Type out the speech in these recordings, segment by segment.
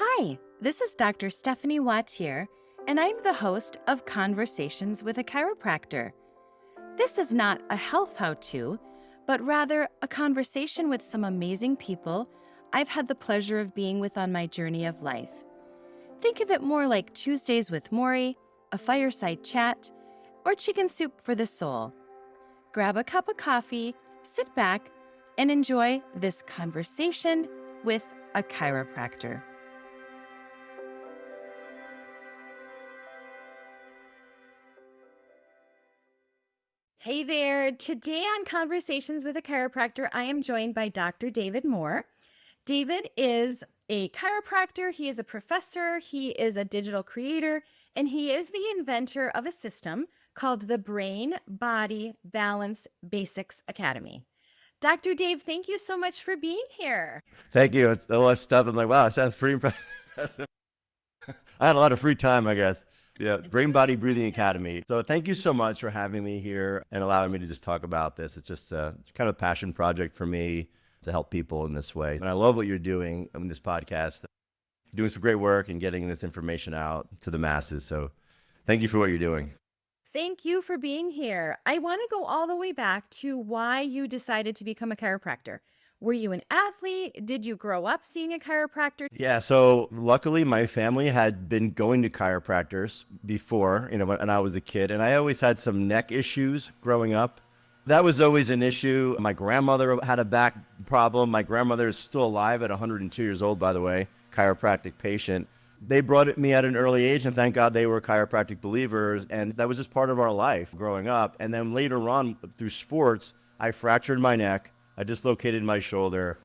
Hi, this is Dr. Stephanie Wautier, and I'm the host of Conversations with a Chiropractor. This is not a health how-to, but rather a conversation with some amazing people I've had the pleasure of being with on my journey of life. Think of it more like Tuesdays with Maury, a fireside chat, or chicken soup for the soul. Grab a cup of coffee, sit back, and enjoy this conversation with a chiropractor. Hey there. Today on Conversations with a Chiropractor, I am joined by Dr. David Moore. David is a chiropractor, he is a professor, he is a digital creator, and he is the inventor of a system called the Brain Body Balance Basics Academy. Dr. Dave, thank you so much for being here. Thank you. It's a lot of stuff. I'm like, wow, it sounds pretty impressive. I had a lot of free time, I guess. Yeah, Brain Body Breathing Academy. So thank you so much for having me here and allowing me to just talk about this. It's just kind of a passion project for me to help people in this way. And I love what you're doing in this podcast. You're doing some great work and getting this information out to the masses. So thank you for what you're doing. Thank you for being here. I want to go all the way back to why you decided to become a chiropractor. Were you an athlete? Did you grow up seeing a chiropractor? Yeah, so luckily my family had been going to chiropractors before, when I was a kid, and I always had some neck issues growing up. That was always an issue. My grandmother had a back problem. My grandmother is still alive at 102 years old, by the way, chiropractic patient. They brought me at an early age, and thank God they were chiropractic believers, and that was just part of our life growing up. And then later on, through sports, I fractured my neck. I dislocated my shoulder.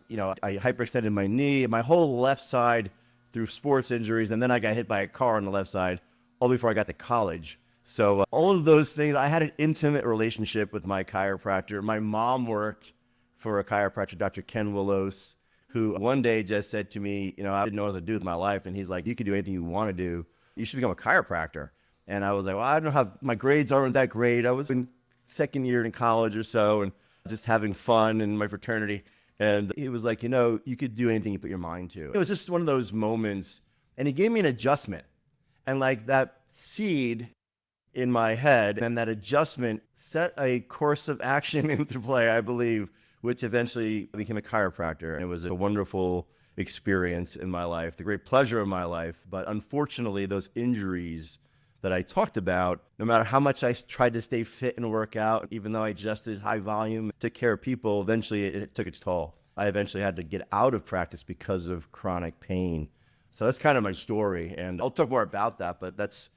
I hyperextended my knee, my whole left side through sports injuries, and then I got hit by a car on the left side, all before I got to college. So all of those things, I had an intimate relationship with my chiropractor. My mom worked for a chiropractor, Dr. Ken Willos, who one day just said to me, I didn't know what to do with my life, and he's like, you can do anything you want to do. You should become a chiropractor. And I was like, well, I don't know how, my grades aren't that great. I was in second year in college or so, and just having fun in my fraternity. And he was like, you could do anything you put your mind to. It was just one of those moments. And he gave me an adjustment. And like that seed in my head, and that adjustment set a course of action into play, I believe, which eventually became a chiropractor. And it was a wonderful experience in my life, the great pleasure of my life. But unfortunately, those injuries that I talked about, no matter how much I tried to stay fit and work out, even though I adjusted high volume, took care of people, eventually it took its toll. I eventually had to get out of practice because of chronic pain. So that's kind of my story. And I'll talk more about that, but there's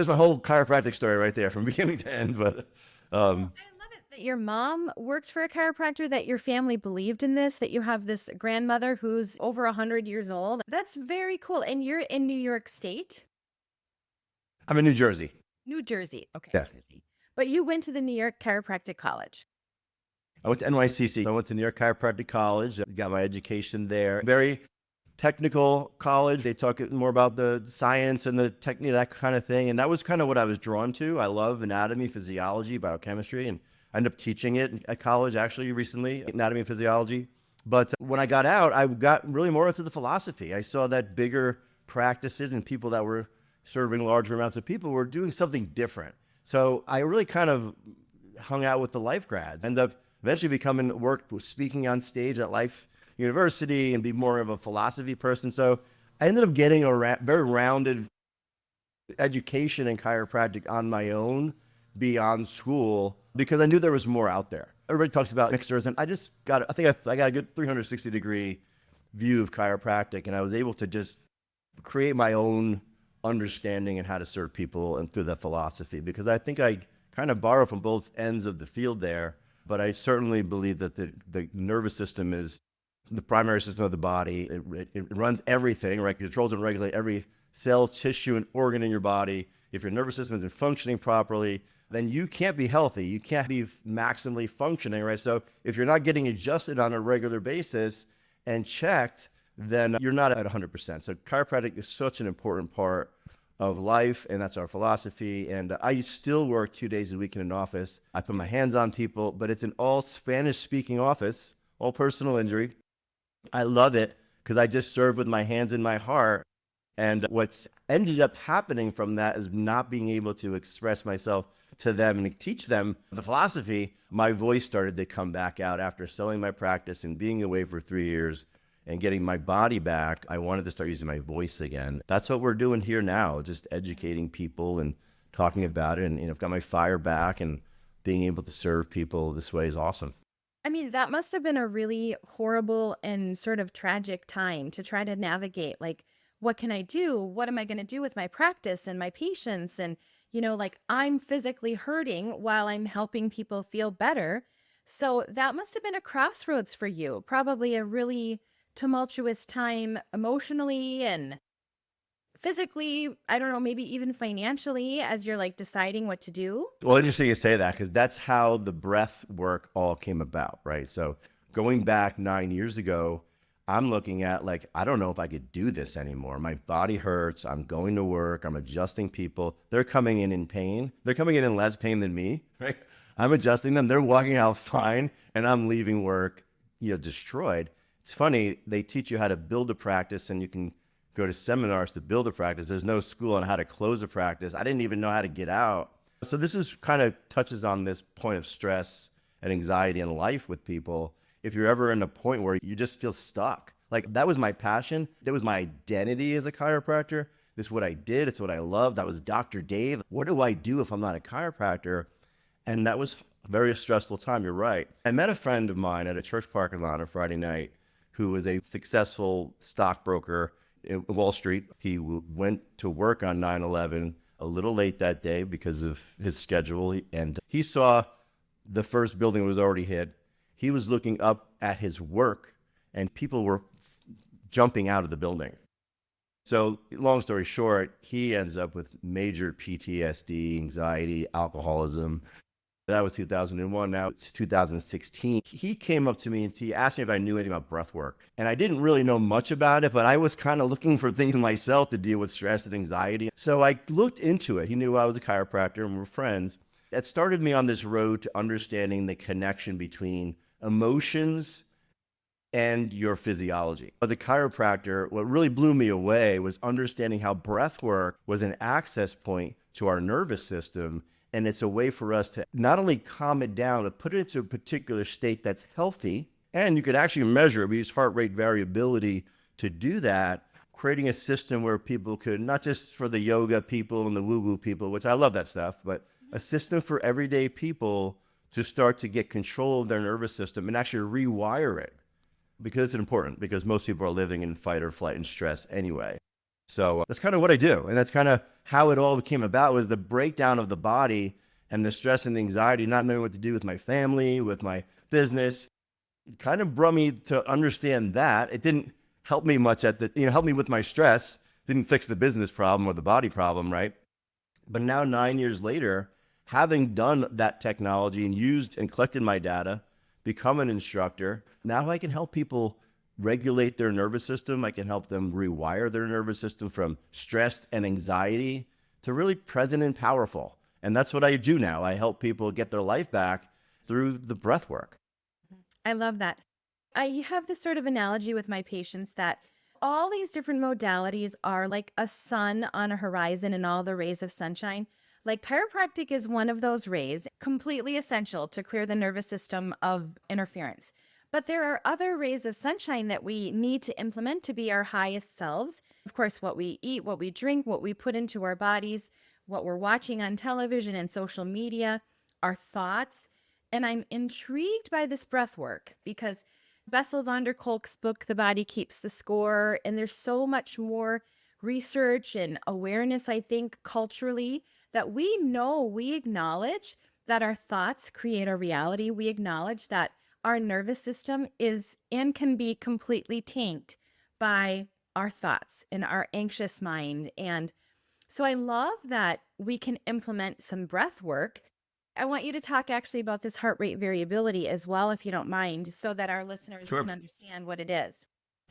my whole chiropractic story right there from beginning to end. But I love it that your mom worked for a chiropractor, that your family believed in this, that you have this grandmother who's over 100 years old. That's very cool. And you're in New York State? I'm in New Jersey. New Jersey. Okay. Yeah. Jersey. But you went to the New York Chiropractic College. I went to NYCC. I went to New York Chiropractic College, got my education there. Very technical college. They talk more about the science and the technique, that kind of thing. And that was kind of what I was drawn to. I love anatomy, physiology, biochemistry, and I ended up teaching it at college actually recently, anatomy and physiology. But when I got out, I got really more into the philosophy. I saw that bigger practices and people that were serving larger amounts of people were doing something different. So I really kind of hung out with the life grads, ended up eventually speaking on stage at Life University and be more of a philosophy person. So I ended up getting a very rounded education in chiropractic on my own beyond school because I knew there was more out there. Everybody talks about mixers, and I got a good 360-degree view of chiropractic, and I was able to just create my own understanding and how to serve people and through that philosophy, because I think I kind of borrow from both ends of the field there. But I certainly believe that the nervous system is the primary system of the body. It runs everything, right? It controls and regulates every cell, tissue, and organ in your body. If your nervous system isn't functioning properly, then you can't be healthy. You can't be maximally functioning, right? So if you're not getting adjusted on a regular basis and checked, then you're not at 100%. So chiropractic is such an important part of life, and that's our philosophy. And I still work 2 days a week in an office. I put my hands on people, but it's an all Spanish-speaking office, all personal injury. I love it because I just served with my hands and my heart. And what's ended up happening from that is not being able to express myself to them and teach them the philosophy. My voice started to come back out after selling my practice and being away for 3 years and getting my body back. I wanted to start using my voice again. That's what we're doing here now, just educating people and talking about it. And I've got my fire back, and being able to serve people this way is awesome. I mean, that must have been a really horrible and sort of tragic time to try to navigate. Like, what can I do? What am I going to do with my practice and my patients? And, like I'm physically hurting while I'm helping people feel better. So that must have been a crossroads for you, probably a really tumultuous time emotionally and physically. I don't know, maybe even financially as you're like deciding what to do. Well, interesting you say that, because that's how the breath work all came about, right? So going back 9 years ago, I'm looking at like, I don't know if I could do this anymore. My body hurts. I'm going to work. I'm adjusting people. They're coming in pain. They're coming in less pain than me, right? I'm adjusting them. They're walking out fine, and I'm leaving work, destroyed. It's funny. They teach you how to build a practice, and you can go to seminars to build a practice. There's no school on how to close a practice. I didn't even know how to get out. So this is kind of touches on this point of stress and anxiety in life with people. If you're ever in a point where you just feel stuck, like that was my passion. That was my identity as a chiropractor. This is what I did. It's what I loved. I was Dr. Dave. What do I do if I'm not a chiropractor? And that was a very stressful time. You're right. I met a friend of mine at a church parking lot on Friday night who was a successful stockbroker in Wall Street. He went to work on 9/11 a little late that day because of his schedule. And he saw the first building was already hit. He was looking up at his work, and people were jumping out of the building. So long story short, he ends up with major PTSD, anxiety, alcoholism. That was 2001. Now it's 2016. He came up to me and he asked me if I knew anything about breathwork. And I didn't really know much about it, but I was kind of looking for things myself to deal with stress and anxiety. So I looked into it. He knew I was a chiropractor and we were friends. That started me on this road to understanding the connection between emotions and your physiology. As a chiropractor, what really blew me away was understanding how breath work was an access point to our nervous system. And it's a way for us to not only calm it down, but put it into a particular state that's healthy. And you could actually measure it. We use heart rate variability to do that, creating a system where people could, not just for the yoga people and the woo-woo people, which I love that stuff, but a system for everyday people to start to get control of their nervous system and actually rewire it. Because it's important, because most people are living in fight or flight and stress anyway. So that's kind of what I do. And that's kind of how it all came about, was the breakdown of the body and the stress and the anxiety, not knowing what to do with my family, with my business. It kind of brought me to understand that. It didn't help me much help me with my stress. Didn't fix the business problem or the body problem, right? But now 9 years later, having done that technology and used and collected my data, become an instructor, now I can help people regulate their nervous system. I can help them rewire their nervous system from stress and anxiety to really present and powerful. And that's what I do now. I help people get their life back through the breath work. I love that. I have this sort of analogy with my patients that all these different modalities are like a sun on a horizon and all the rays of sunshine. Like chiropractic is one of those rays, completely essential to clear the nervous system of interference. But there are other rays of sunshine that we need to implement to be our highest selves. Of course, what we eat, what we drink, what we put into our bodies, what we're watching on television and social media, our thoughts. And I'm intrigued by this breath work because Bessel van der Kolk's book, The Body Keeps the Score, and there's so much more research and awareness, I think, culturally, that we acknowledge that our thoughts create our reality. We acknowledge that our nervous system is and can be completely tanked by our thoughts and our anxious mind. And so I love that we can implement some breath work. I want you to talk actually about this heart rate variability as well, if you don't mind, so that our listeners Sure. can understand what it is.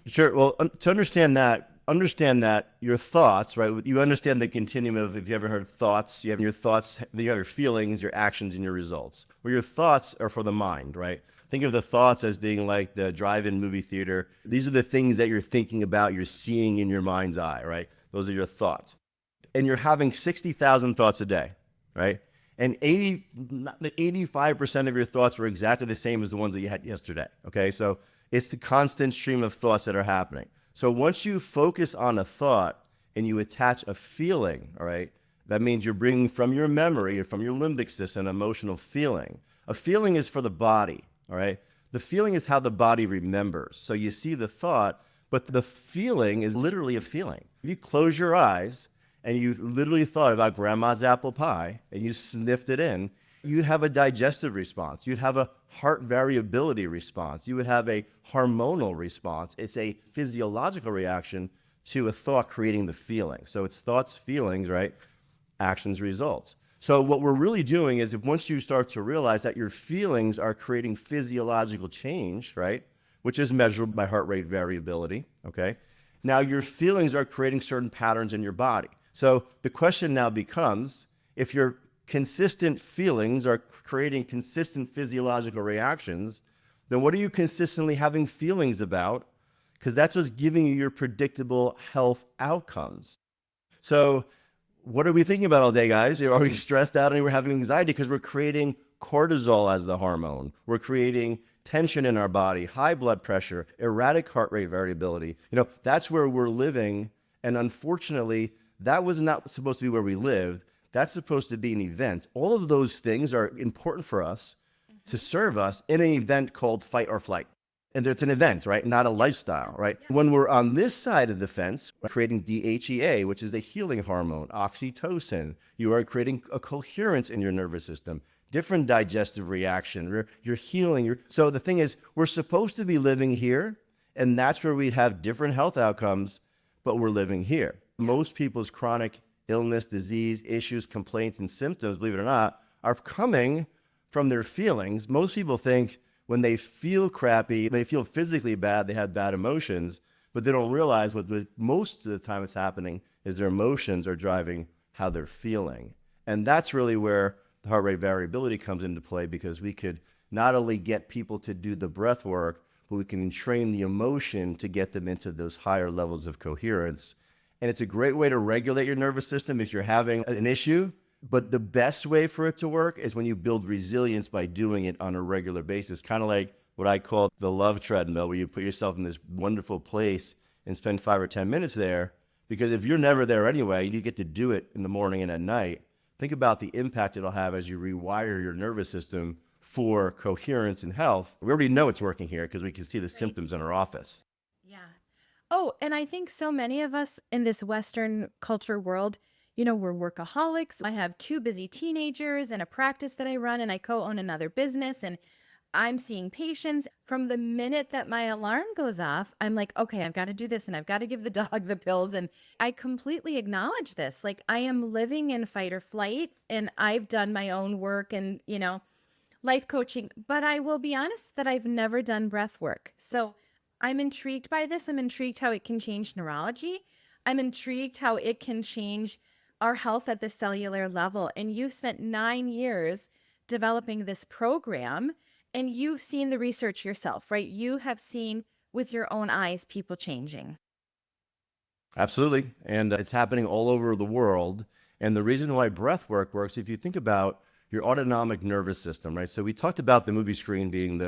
Sure. Well, to understand that your thoughts, right? You understand the continuum of, if you ever heard thoughts, you have your thoughts, you have your feelings, your actions, and your results. Well, your thoughts are for the mind, right? Think of the thoughts as being like the drive-in movie theater. These are the things that you're thinking about, you're seeing in your mind's eye, right? Those are your thoughts. And you're having 60,000 thoughts a day, right? And 85% of your thoughts were exactly the same as the ones that you had yesterday, okay? So it's the constant stream of thoughts that are happening. So once you focus on a thought and you attach a feeling, all right, that means you're bringing from your memory or from your limbic system an emotional feeling. A feeling is for the body, all right? The feeling is how the body remembers. So you see the thought, but the feeling is literally a feeling. If you close your eyes and you literally thought about grandma's apple pie and you sniffed it in, you'd have a digestive response. You'd have a heart variability response. You would have a hormonal response. It's a physiological reaction to a thought creating the feeling. So it's thoughts, feelings, right? Actions, results. So what we're really doing is, if once you start to realize that your feelings are creating physiological change, right, which is measured by heart rate variability, okay, now your feelings are creating certain patterns in your body. So the question now becomes, if your consistent feelings are creating consistent physiological reactions, then what are you consistently having feelings about? Because that's what's giving you your predictable health outcomes. So what are we thinking about all day, guys? Are we stressed out and we're having anxiety because we're creating cortisol as the hormone? We're creating tension in our body, high blood pressure, erratic heart rate variability. That's where we're living. And unfortunately, that was not supposed to be where we lived. That's supposed to be an event. All of those things are important for us to serve us in an event called fight or flight. And it's an event, right? Not a lifestyle, right? Yes. When we're on this side of the fence, we're creating DHEA, which is a healing hormone, oxytocin. You are creating a coherence in your nervous system, different digestive reaction. You're healing. So the thing is, we're supposed to be living here, and that's where we'd have different health outcomes, but we're living here. Most people's chronic illness, disease, issues, complaints, and symptoms, believe it or not, are coming from their feelings. Most people think when they feel crappy, they feel physically bad, they have bad emotions, but they don't realize what most of the time it's happening is their emotions are driving how they're feeling. And that's really where the heart rate variability comes into play, because we could not only get people to do the breath work, but we can train the emotion to get them into those higher levels of coherence. And it's a great way to regulate your nervous system if you're having an issue. But the best way for it to work is when you build resilience by doing it on a regular basis, kind of like what I call the love treadmill, where you put yourself in this wonderful place and spend 5 or 10 minutes there. Because if you're never there anyway, you get to do it in the morning and at night. Think about the impact it'll have as you rewire your nervous system for coherence and health. We already know it's working here because we can see the symptoms in our office. Yeah. Oh, and I think so many of us in this Western culture world, we're workaholics. I have 2 busy teenagers and a practice that I run, and I co-own another business, and I'm seeing patients. From the minute that my alarm goes off, I'm like, okay, I've got to do this, and I've got to give the dog the pills. And I completely acknowledge this. Like, I am living in fight or flight, and I've done my own work and, life coaching, but I will be honest that I've never done breath work. So I'm intrigued by this. I'm intrigued how it can change neurology. I'm intrigued how it can change our health at the cellular level. And you've spent 9 years developing this program, and you've seen the research yourself, right? You have seen with your own eyes people changing. Absolutely. And it's happening all over the world. And the reason why breath work works, if you think about your autonomic nervous system, right? So we talked about the movie screen being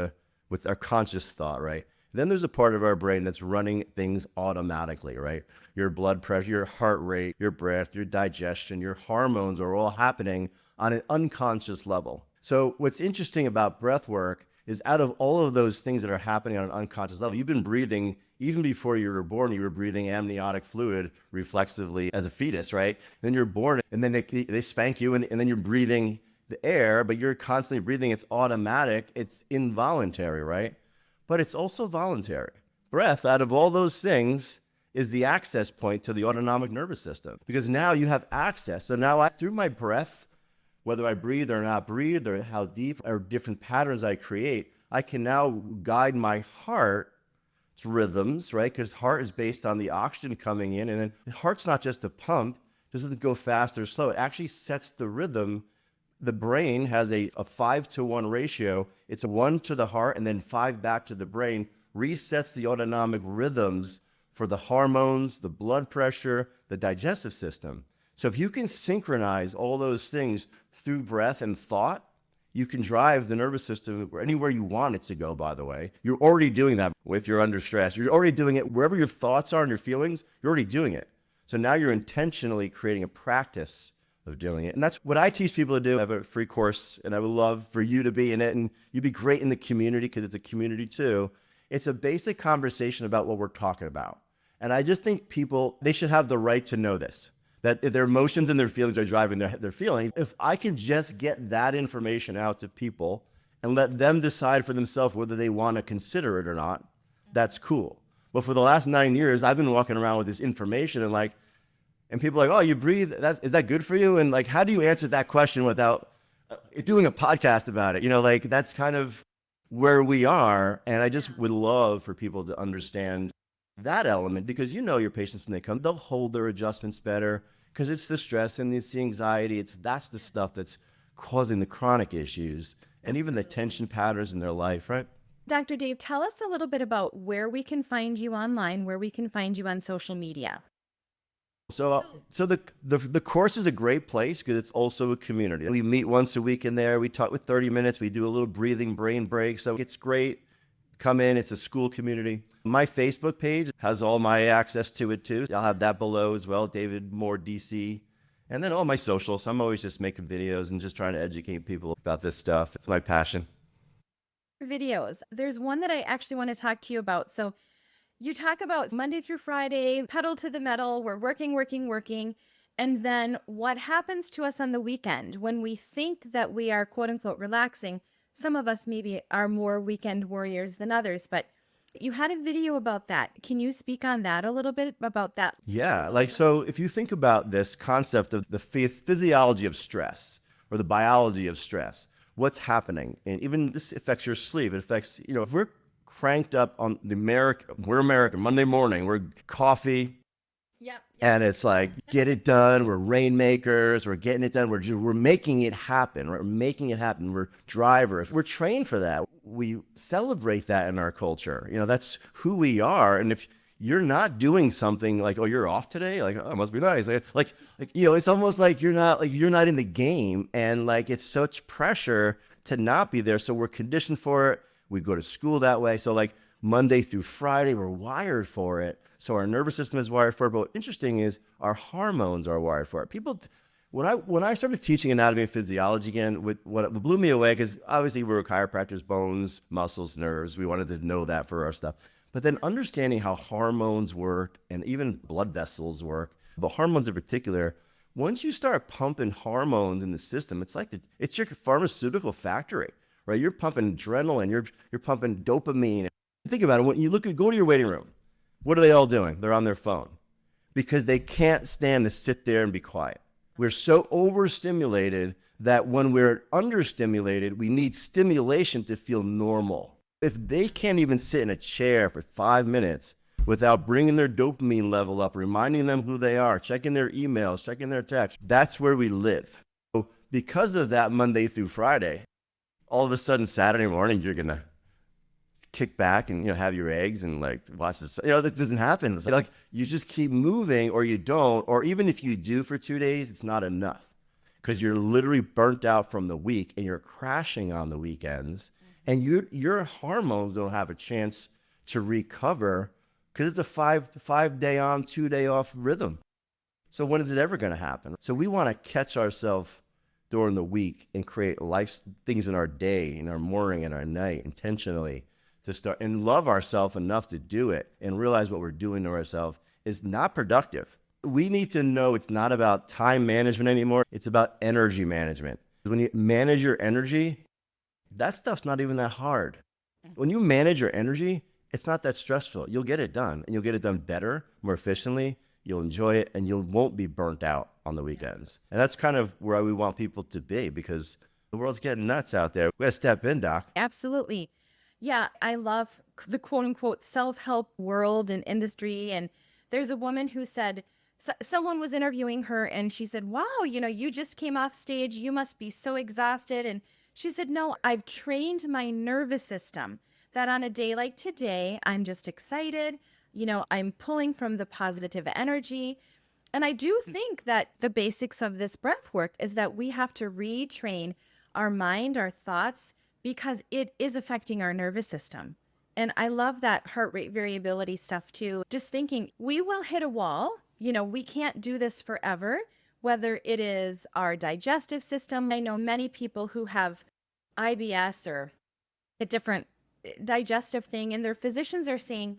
with our conscious thought, right? Then there's a part of our brain that's running things automatically, right? Your blood pressure, your heart rate, your breath, your digestion, your hormones are all happening on an unconscious level. So what's interesting about breath work is, out of all of those things that are happening on an unconscious level, you've been breathing, even before you were born, you were breathing amniotic fluid reflexively as a fetus, right? Then you're born, and then they spank you, and then you're breathing the air, but you're constantly breathing. It's automatic. It's involuntary, right? But it's also voluntary. Breath, out of all those things, is the access point to the autonomic nervous system, because now you have access. So now through my breath, whether I breathe or not breathe, or how deep or different patterns I create, I can now guide my heart's rhythms, right? Because heart is based on the oxygen coming in, and then the heart's not just a pump. It doesn't go fast or slow. It actually sets the rhythm The brain has a 5-to-1 ratio. It's a 1 to the heart and then 5 back to the brain, resets the autonomic rhythms for the hormones, the blood pressure, the digestive system. So if you can synchronize all those things through breath and thought, you can drive the nervous system anywhere you want it to go, by the way. You're already doing that if you're under stress. You're already doing it wherever your thoughts are and your feelings, you're already doing it. So now you're intentionally creating a practice of doing it. And that's what I teach people to do. I have a free course, and I would love for you to be in it, and you'd be great in the community because it's a community too. It's a basic conversation about what we're talking about. And I just think people, they should have the right to know this, that if their emotions and their feelings are driving their feelings. If I can just get that information out to people and let them decide for themselves whether they want to consider it or not, that's cool. But for the last 9 years, I've been walking around with this information and people are like, oh, you breathe, is that good for you? And like, how do you answer that question without doing a podcast about it? That's kind of where we are. And I just would love for people to understand that element, because your patients, when they come, they'll hold their adjustments better because it's the stress and it's the anxiety. That's the stuff that's causing the chronic issues and even the tension patterns in their life, right? Dr. Dave, tell us a little bit about where we can find you online, where we can find you on social media. So the course is a great place because it's also a community. We meet once a week in there. We talk with 30 minutes. We do a little breathing brain break. So it's great. Come in. It's a school community. My Facebook page has all my access to it too. I'll have that below as well, David Moore DC. And then all my socials. I'm always just making videos and just trying to educate people about this stuff. It's my passion. Videos. There's one that I actually want to talk to you about. So you talk about Monday through Friday, pedal to the metal, we're working. And then what happens to us on the weekend when we think that we are quote unquote relaxing? Some of us maybe are more weekend warriors than others, but you had a video about that. Can you speak on that a little bit about that? Yeah, so if you think about this concept of the physiology of stress or the biology of stress, what's happening? And even this affects your sleep. It affects, if we're cranked up on we're American, Monday morning, we're coffee. Yep. And it's like, get it done. We're rainmakers. We're getting it done. We're making it happen. We're making it happen. We're drivers. We're trained for that. We celebrate that in our culture. That's who we are. And if you're not doing something like, oh, you're off today, like, oh, it must be nice. It's almost like you're not in the game, and it's such pressure to not be there. So we're conditioned for it. We go to school that way. So Monday through Friday, we're wired for it. So our nervous system is wired for it. But what's interesting is our hormones are wired for it. People, when I started teaching anatomy and physiology again, what blew me away, because obviously we were chiropractors, bones, muscles, nerves. We wanted to know that for our stuff. But then understanding how hormones work and even blood vessels work, but hormones in particular, once you start pumping hormones in the system, it's your pharmaceutical factory, right? You're pumping adrenaline, you're pumping dopamine. Think about it. When you go to your waiting room, what are they all doing? They're on their phone because they can't stand to sit there and be quiet. We're so overstimulated that when we're understimulated, we need stimulation to feel normal. If they can't even sit in a chair for 5 minutes without bringing their dopamine level up, reminding them who they are, checking their emails, checking their texts, that's where we live. So because of that, Monday through Friday, all of a sudden Saturday morning, you're going to kick back and have your eggs and watch this. This doesn't happen. It's like you just keep moving, or you don't, or even if you do for 2 days, it's not enough because you're literally burnt out from the week and you're crashing on the weekends, and your hormones don't have a chance to recover because it's a 5 day on, 2 day off rhythm. So when is it ever going to happen? So we want to catch ourselves during the week and create life things in our day, in our morning, and our night intentionally, to start and love ourselves enough to do it and realize what we're doing to ourselves is not productive. We need to know it's not about time management anymore. It's about energy management. When you manage your energy, that stuff's not even that hard. When you manage your energy, it's not that stressful. You'll get it done, and you'll get it done better, more efficiently. You'll enjoy it, and you won't be burnt out on the weekends. And that's kind of where we want people to be, because the world's getting nuts out there. We got to step in, Doc. Absolutely. Yeah, I love the quote unquote self-help world and industry. And there's a woman who said someone was interviewing her and she said, wow, you just came off stage. You must be so exhausted. And she said, no, I've trained my nervous system that on a day like today, I'm just excited. I'm pulling from the positive energy. And I do think that the basics of this breath work is that we have to retrain our mind, our thoughts, because it is affecting our nervous system. And I love that heart rate variability stuff too. Just thinking we will hit a wall. We can't do this forever, whether it is our digestive system. I know many people who have IBS or a different digestive thing, and their physicians are saying,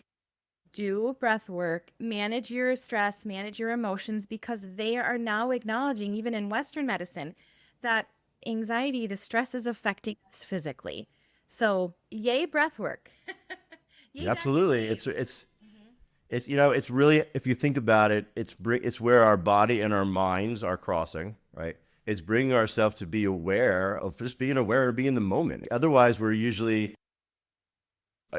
do breath work, manage your stress, manage your emotions, because they are now acknowledging, even in Western medicine, that anxiety, the stress is affecting us physically. So, yay, breath work. Yay, Dr. Absolutely. Dave. It's really, if you think about it, it's where our body and our minds are crossing, right? It's bringing ourselves to be aware of just being aware and being in the moment. Otherwise, we're usually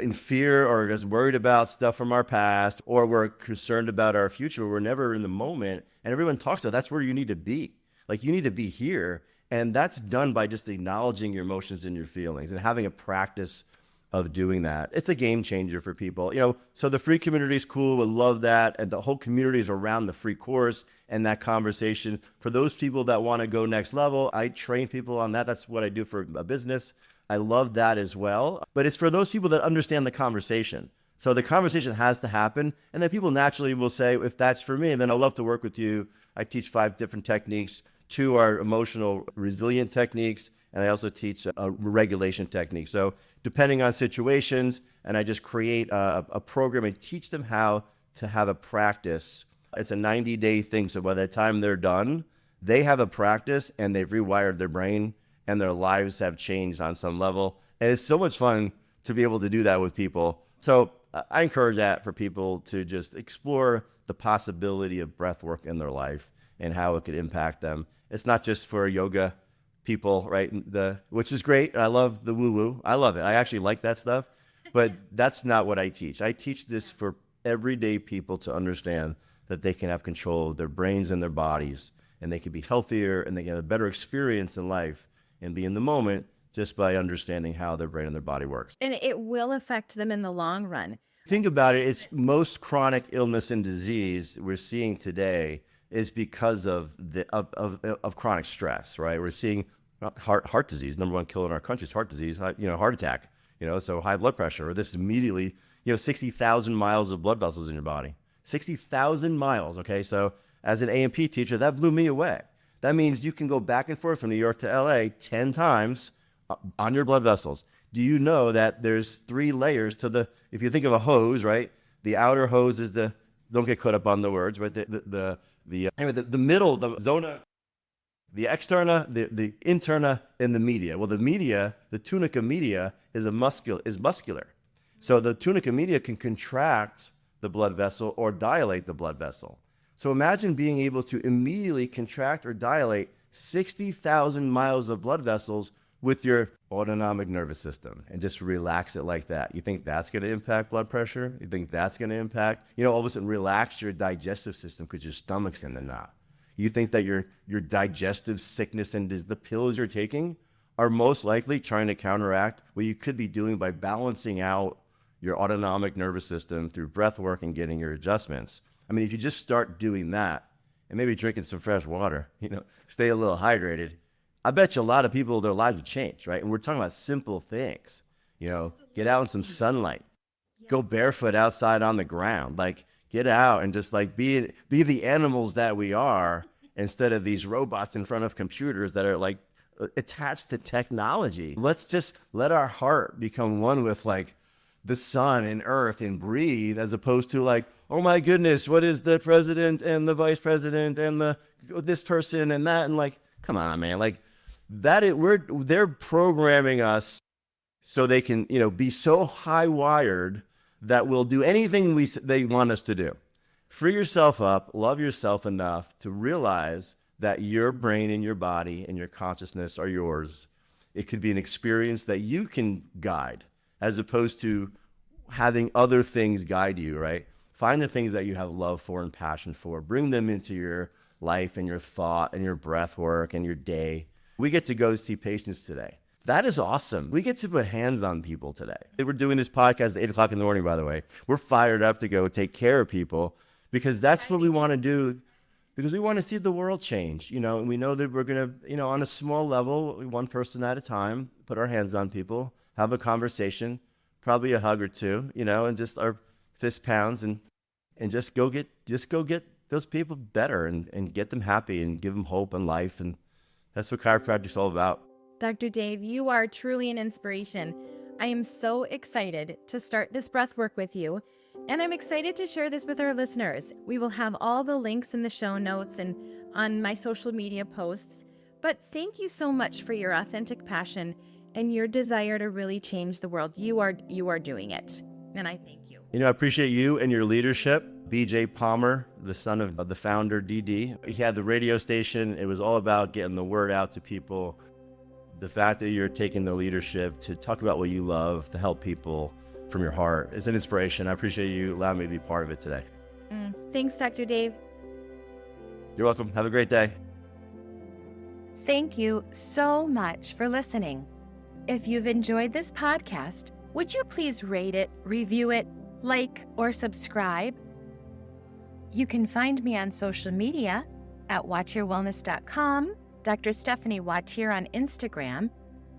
in fear or just worried about stuff from our past, or we're concerned about our future. We're never in the moment. And everyone talks about that's where you need to be. Like, you need to be here. And that's done by just acknowledging your emotions and your feelings and having a practice of doing that. It's a game changer for people. So the free community is cool. We love that. And the whole community is around the free course and that conversation. For those people that want to go next level, I train people on that. That's what I do for a business. I love that as well. But it's for those people that understand the conversation. So the conversation has to happen. And then people naturally will say, if that's for me, then I'd love to work with you. I teach 5 different techniques. 2 are emotional resilient techniques. And I also teach a regulation technique. So depending on situations, and I just create a program and teach them how to have a practice. It's a 90-day thing. So by the time they're done, they have a practice and they've rewired their brain and their lives have changed on some level. And it's so much fun to be able to do that with people. So I encourage that for people to just explore the possibility of breath work in their life and how it could impact them. It's not just for yoga people, right? Which is great. I love the woo-woo. I love it. I actually like that stuff. But that's not what I teach. I teach this for everyday people to understand that they can have control of their brains and their bodies, and they can be healthier and they can have a better experience in life and be in the moment just by understanding how their brain and their body works. And it will affect them in the long run. Think about it. It's most chronic illness and disease we're seeing today is because of chronic stress, right? We're seeing heart disease, number 1 killer in our country is heart disease, heart attack, so high blood pressure, or this immediately, 60,000 miles of blood vessels in your body, 60,000 miles. Okay. So as an A&P teacher, that blew me away. That means you can go back and forth from New York to LA 10 times on your blood vessels. Do you know that there's 3 layers to if you think of a hose, right? The outer hose is don't get caught up on the words, right? The middle, the zona, the externa, the interna, and the media. Well, the media, the tunica media is muscular. So the tunica media can contract the blood vessel or dilate the blood vessel. So imagine being able to immediately contract or dilate 60,000 miles of blood vessels with your autonomic nervous system and just relax it like that. You think that's going to impact blood pressure? You think that's going to impact, all of a sudden relax your digestive system because your stomach's in the knot. You think that your digestive sickness and the pills you're taking are most likely trying to counteract what you could be doing by balancing out your autonomic nervous system through breath work and getting your adjustments. I mean, if you just start doing that and maybe drinking some fresh water, stay a little hydrated, I bet you a lot of people, their lives would change, right? And we're talking about simple things, get out in some sunlight, go barefoot outside on the ground, like get out and just like be the animals that we are instead of these robots in front of computers that are like attached to technology. Let's just let our heart become one with like the sun and earth and breathe, as opposed to like, oh my goodness, what is the president and the vice president and this person and that, and like, come on, man, like they're programming us so they can be so high wired that we'll do anything they want us to do. Free yourself up, love yourself enough to realize that your brain and your body and your consciousness are yours. It could be an experience that you can guide, as opposed to having other things guide you, right? Find the things that you have love for and passion for. Bring them into your life and your thought and your breath work and your day. We get to go see patients today. That is awesome. We get to put hands on people today. We're doing this podcast at 8 o'clock in the morning, by the way. We're fired up to go take care of people because that's what we want to do, because we want to see the world change, and we know that we're going to, on a small level, one person at a time, put our hands on people, have a conversation, probably a hug or two, and just our fist pounds and just go get those people better and get them happy and give them hope and life. And that's what chiropractic's all about. Dr. Dave, you are truly an inspiration. I am so excited to start this breath work with you, and I'm excited to share this with our listeners. We will have all the links in the show notes and on my social media posts. But thank you so much for your authentic passion and your desire to really change the world. You are doing it, and I thank you. I appreciate you and your leadership. BJ Palmer, the son of the founder, DD, he had the radio station. It was all about getting the word out to people. The fact that you're taking the leadership to talk about what you love, to help people from your heart, is an inspiration. I appreciate you allowing me to be part of it today. Thanks, Dr. Dave. You're welcome. Have a great day. Thank you so much for listening. If you've enjoyed this podcast, would you please rate it, review it, like, or subscribe? You can find me on social media at wautierwellness.com, Dr. Stephanie Wautier on Instagram,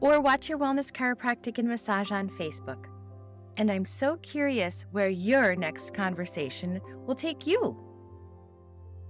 or Wautier Wellness Chiropractic and Massage on Facebook. And I'm so curious where your next conversation will take you.